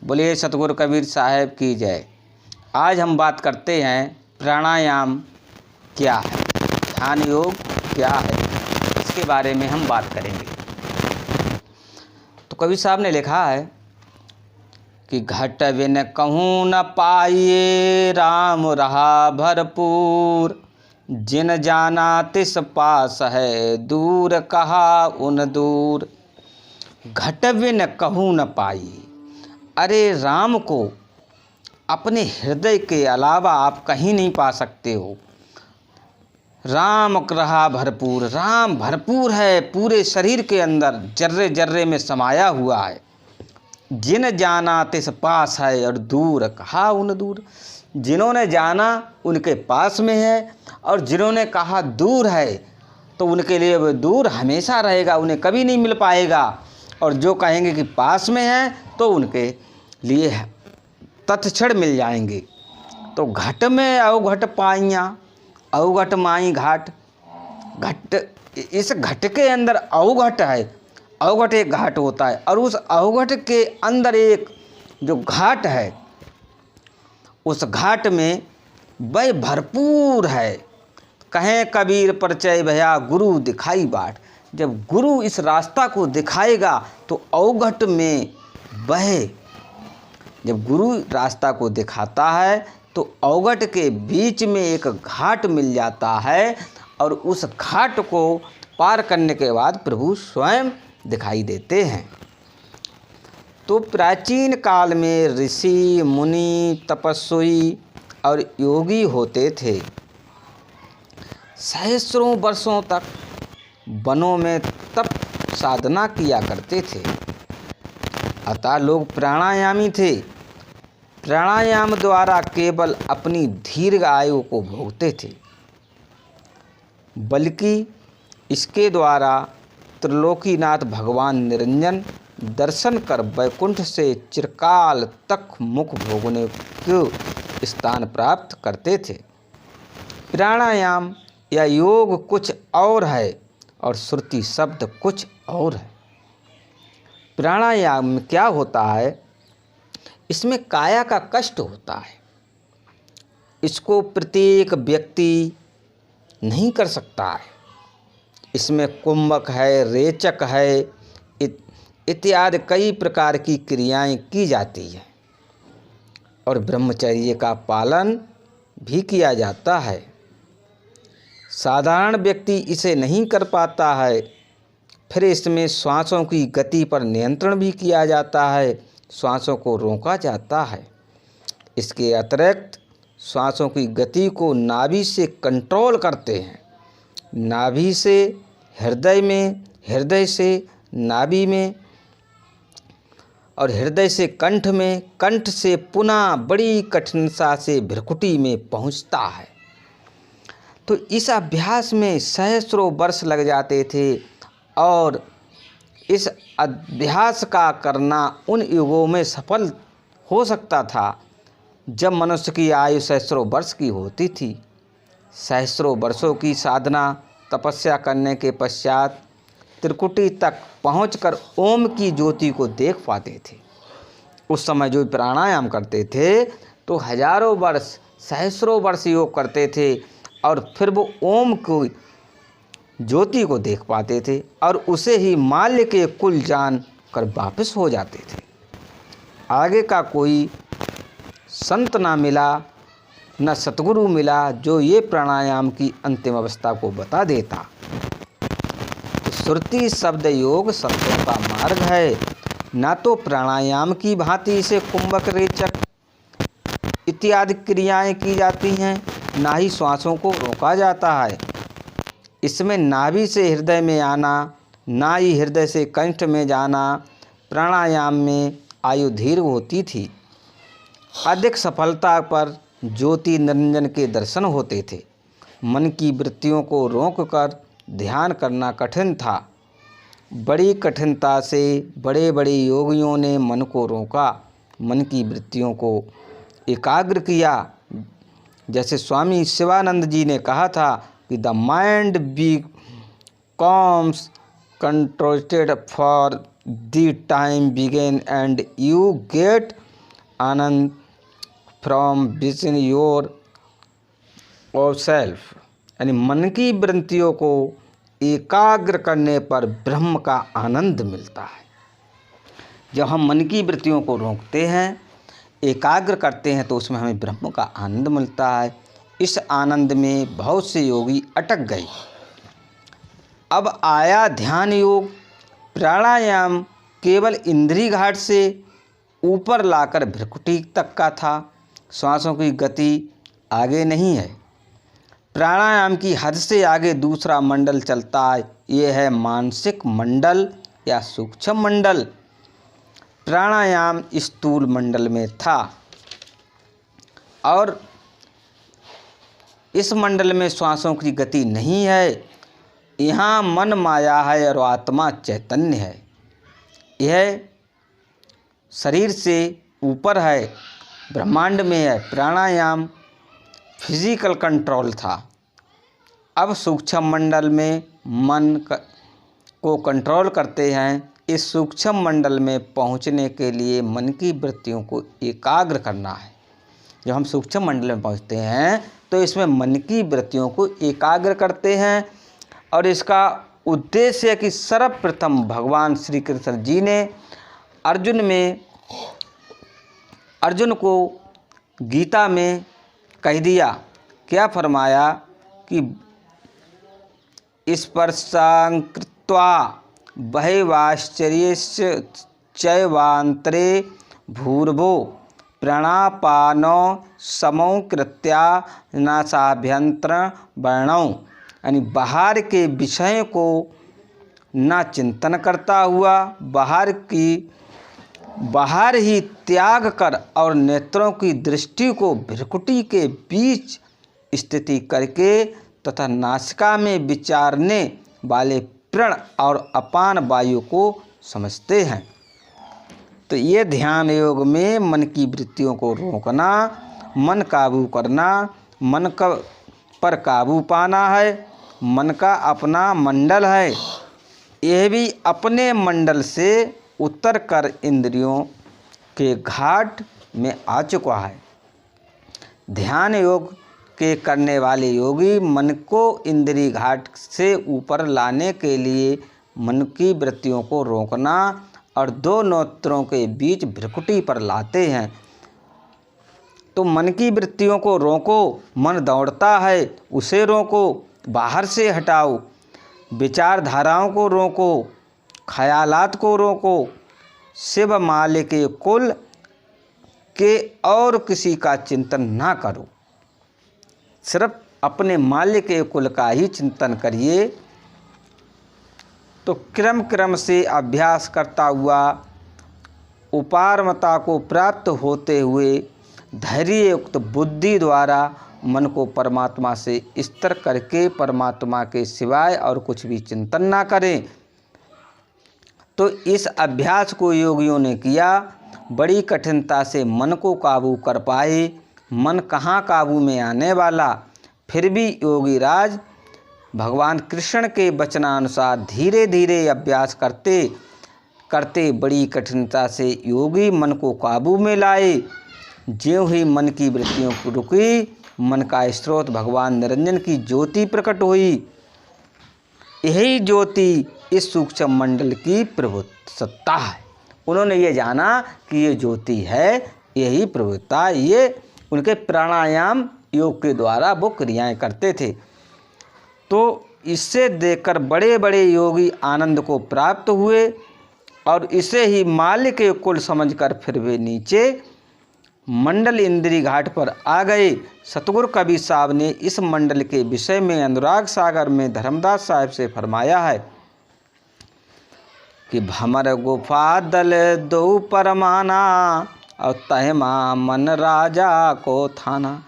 बोलिए सतगुरु कबीर साहब की जय। आज हम बात करते हैं प्राणायाम क्या है, ध्यान योग क्या है, इसके बारे में हम बात करेंगे। तो कबीर साहब ने लिखा है कि घट बिन कहूँ न पाइए, राम रहा भरपूर। जिन जाना तिस पास है, दूर कहा उन दूर। घट बिन कहूँ न पाइए, अरे राम को अपने हृदय के अलावा आप कहीं नहीं पा सकते हो। राम रहा भरपूर, राम भरपूर है, पूरे शरीर के अंदर जर्रे जर्रे में समाया हुआ है। जिन जाना तिस पास है, और दूर कहा उन दूर। जिन्होंने जाना उनके पास में है, और जिन्होंने कहा दूर है तो उनके लिए वो दूर हमेशा रहेगा, उन्हें कभी नहीं मिल पाएगा। और जो कहेंगे कि पास में है तो उनके लिए तत्क्षण मिल जाएंगे। तो घट में अवघट पाइयाँ, अवघट माई घाट। घट, इस घट के अंदर अवघट है, अवघट एक घाट होता है, और उस अवघट के अंदर एक जो घाट है, उस घाट में वह भरपूर है। कहें कबीर परिचय भया, गुरु दिखाई बाट। जब गुरु इस रास्ता को दिखाएगा तो अवघट में वह, जब गुरु रास्ता को दिखाता है तो अवघट के बीच में एक घाट मिल जाता है, और उस घाट को पार करने के बाद प्रभु स्वयं दिखाई देते हैं। तो प्राचीन काल में ऋषि मुनि तपस्वी और योगी होते थे। सहस्रों वर्षों तक वनों में तप साधना किया करते थे। अतः लोग प्राणायामी थे। प्राणायाम द्वारा केवल अपनी दीर्घ आयु को भोगते थे, बल्कि इसके द्वारा त्रिलोकीनाथ भगवान निरंजन दर्शन कर वैकुंठ से चिरकाल तक मुख भोगने के स्थान प्राप्त करते थे। प्राणायाम या योग कुछ और है और श्रुति शब्द कुछ और है। प्राणायाम में क्या होता है, इसमें काया का कष्ट होता है। इसको प्रत्येक व्यक्ति नहीं कर सकता है। इसमें कुंभक है, रेचक है, इत्यादि कई प्रकार की क्रियाएं की जाती हैं, और ब्रह्मचर्य का पालन भी किया जाता है। साधारण व्यक्ति इसे नहीं कर पाता है। फिर इसमें श्वासों की गति पर नियंत्रण भी किया जाता है, श्वासों को रोका जाता है। इसके अतिरिक्त श्वासों की गति को नाभि से कंट्रोल करते हैं। नाभि से हृदय में, हृदय से नाभि में, और हृदय से कंठ में, कंठ से पुनः बड़ी कठिनता से भ्रुकुटी में पहुंचता है। तो इस अभ्यास में सहस्रों वर्ष लग जाते थे, और इस अभ्यास का करना उन युगों में सफल हो सकता था जब मनुष्य की आयु सहस्रों वर्ष की होती थी। सहस्रों वर्षों की साधना तपस्या करने के पश्चात त्रिकुटी तक पहुंचकर ओम की ज्योति को देख पाते थे। उस समय जो प्राणायाम करते थे तो हजारों वर्ष, सहस्रों वर्ष योग करते थे, और फिर वो ओम को ज्योति को देख पाते थे, और उसे ही माल्य के कुल जान कर वापस हो जाते थे। आगे का कोई संत ना मिला, न सतगुरु मिला जो ये प्राणायाम की अंतिम अवस्था को बता देता। तो श्रुति शब्द योग शब्दों का मार्ग है। ना तो प्राणायाम की भांति इसे कुंभक, रेचक इत्यादि क्रियाएं की जाती हैं, ना ही श्वासों को रोका जाता है। इसमें नाभि से हृदय में आना, ना ही हृदय से कंठ में जाना। प्राणायाम में आयु दीर्घ होती थी। अधिक सफलता पर ज्योति निरंजन के दर्शन होते थे। मन की वृत्तियों को रोककर ध्यान करना कठिन था। बड़ी कठिनता से बड़े बड़े योगियों ने मन को रोका, मन की वृत्तियों को एकाग्र किया। जैसे स्वामी शिवानंद जी ने कहा था कि the mind becomes controlled for the time begin and you get anand from vision your और सेल्फ। यानी मन की वृत्तियों को एकाग्र करने पर ब्रह्म का आनंद मिलता है। जब हम मन की वृत्तियों को रोकते हैं, एकाग्र करते हैं, तो उसमें हमें ब्रह्म का आनंद मिलता है। इस आनंद में बहुत से योगी अटक गए। अब आया ध्यान योग। प्राणायाम केवल इंद्रिय घाट से ऊपर लाकर भ्रुकुटी तक का था। श्वासों की गति आगे नहीं है। प्राणायाम की हद से आगे दूसरा मंडल चलता है, ये है मानसिक मंडल या सूक्ष्म मंडल। प्राणायाम स्थूल मंडल में था और इस मंडल में श्वासों की गति नहीं है। यहाँ मन माया है और आत्मा चैतन्य है। यह शरीर से ऊपर है, ब्रह्मांड में है। प्राणायाम फिजिकल कंट्रोल था। अब सूक्ष्म मंडल में मन को कंट्रोल करते हैं। इस सूक्ष्म मंडल में पहुंचने के लिए मन की वृत्तियों को एकाग्र करना है। जब हम सूक्ष्म मंडल में पहुंचते हैं तो इसमें मन की वृत्तियों को एकाग्र करते हैं और इसका उद्देश्य है कि सर्वप्रथम भगवान श्री कृष्ण जी ने अर्जुन को गीता में कह दिया। क्या फरमाया कि स्पर्शां कृत्वा बह्वाश्चर्यश्च चैवान्तरे भूर्भुवो प्राणापानो समौ कृत्या नासाभ्यंतरण वर्णौ। यानी बाहर के विषय को ना चिंतन करता हुआ बाहर ही त्याग कर और नेत्रों की दृष्टि को भ्रुकुटी के बीच स्थिति करके तथा नासिका में विचारने वाले प्रण और अपान वायु को समझते हैं। तो ये ध्यान योग में मन की वृत्तियों को रोकना, मन काबू करना, मन पर काबू पाना है। मन का अपना मंडल है, यह भी अपने मंडल से उतर कर इंद्रियों के घाट में आ चुका है। ध्यान योग के करने वाले योगी मन को इंद्रिय घाट से ऊपर लाने के लिए मन की वृत्तियों को रोकना और दो नेत्रों के बीच भ्रुकुटी पर लाते हैं। तो मन की वृत्तियों को रोको। मन दौड़ता है, उसे रोको, बाहर से हटाओ। विचारधाराओं को रोको, ख्यालात को रोको। शिव मालिक के कुल के और किसी का चिंतन ना करो, सिर्फ अपने मालिक के कुल का ही चिंतन करिए। तो क्रम से अभ्यास करता हुआ उपारमता को प्राप्त होते हुए धैर्ययुक्त बुद्धि द्वारा मन को परमात्मा से स्थिर करके परमात्मा के सिवाय और कुछ भी चिंतन ना करें। तो इस अभ्यास को योगियों ने किया, बड़ी कठिनता से मन को काबू कर पाए। मन कहाँ काबू में आने वाला। फिर भी योगी राज भगवान कृष्ण के वचनानुसार धीरे धीरे अभ्यास करते करते बड़ी कठिनता से योगी मन को काबू में लाए। ज्यों ही मन की वृत्तियों को रुकी, मन का स्रोत भगवान निरंजन की ज्योति प्रकट हुई। यही ज्योति इस सूक्ष्म मंडल की प्रभुत्व सत्ता है। उन्होंने ये जाना कि ये ज्योति है, यही प्रभुत्ता। ये उनके प्राणायाम योग के द्वारा वो क्रियाएं करते थे। तो इससे देखकर बड़े बड़े योगी आनंद को प्राप्त हुए और इसे ही मालिक के कुल समझकर फिर वे नीचे मंडल इंद्री घाट पर आ गए। सतगुरु कबीर साहब ने इस मंडल के विषय में अनुराग सागर में धर्मदास साहब से फरमाया है कि भमर गुफा दल दो परमाना और तहमा मन राजा को थाना।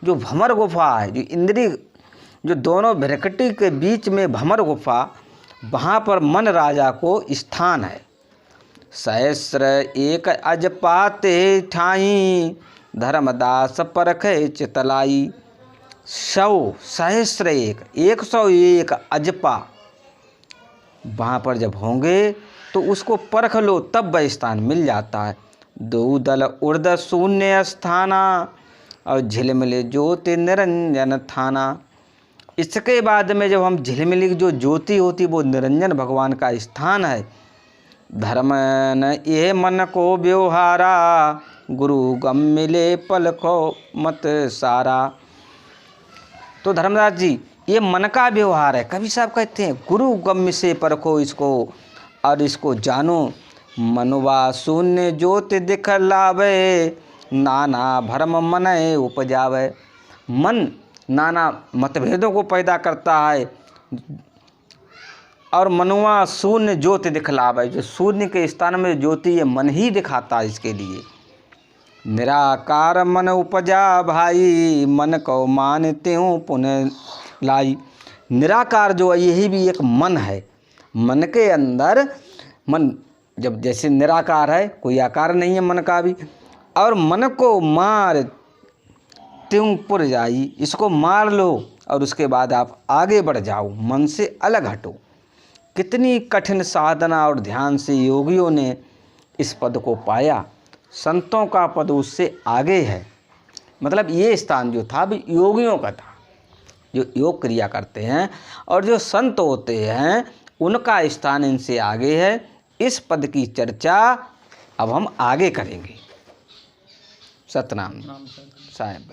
जो भमर गुफा है, जो इंद्री, जो दोनों भ्रकटी के बीच में भमर गुफा, वहाँ पर मन राजा को स्थान है। सहस्र एक अजपाते ठाई धर्मदास परखे चितलाई। 100 सहस्र एक 101 अजपा वहाँ पर जब होंगे तो उसको परख लो, तब वह स्थान मिल जाता है। दो दल उर्द शून्य स्थाना और झिलमिल ज्योति निरंजन थाना। इसके बाद में जब हम झिलमिल जो ज्योति होती वो निरंजन भगवान का स्थान है। धर्म न ये मन को व्यवहारा गुरु गम मिले पल को मत सारा। तो धर्मदास जी ये मन का व्यवहार है। कवि साहब कहते हैं गुरु गम से परखो इसको और इसको जानो। मनवा शून्य ज्योति दिखलावे नाना भरम मन उपजावे। मन नाना मतभेदों को पैदा करता है और मनुआ शून्य ज्योति दिखलावे। जो शून्य के स्थान में ज्योति ये मन ही दिखाता है। इसके लिए निराकार मन उपजा भाई मन को मानते हूँ पुनः लाई। निराकार जो है यही भी एक मन है। मन के अंदर मन जब जैसे निराकार है, कोई आकार नहीं है मन का भी, और मन को मार त्यों पुर जाई। इसको मार लो और उसके बाद आप आगे बढ़ जाओ, मन से अलग हटो। कितनी कठिन साधना और ध्यान से योगियों ने इस पद को पाया। संतों का पद उससे आगे है। मतलब ये स्थान जो था भी योगियों का था, जो योग क्रिया करते हैं, और जो संत होते हैं उनका स्थान इनसे आगे है। इस पद की चर्चा अब हम आगे करेंगे। सतनाम साहेब।